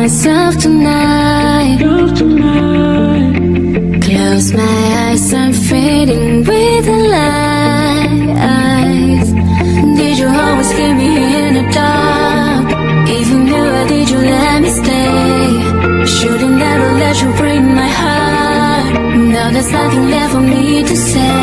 myself tonight. Close my eyes, I'm fading with the lights. Did you always keep me in the dark? Even though I did, you let me stay. Should've never let you break my heart. Now there's nothing left for me to say.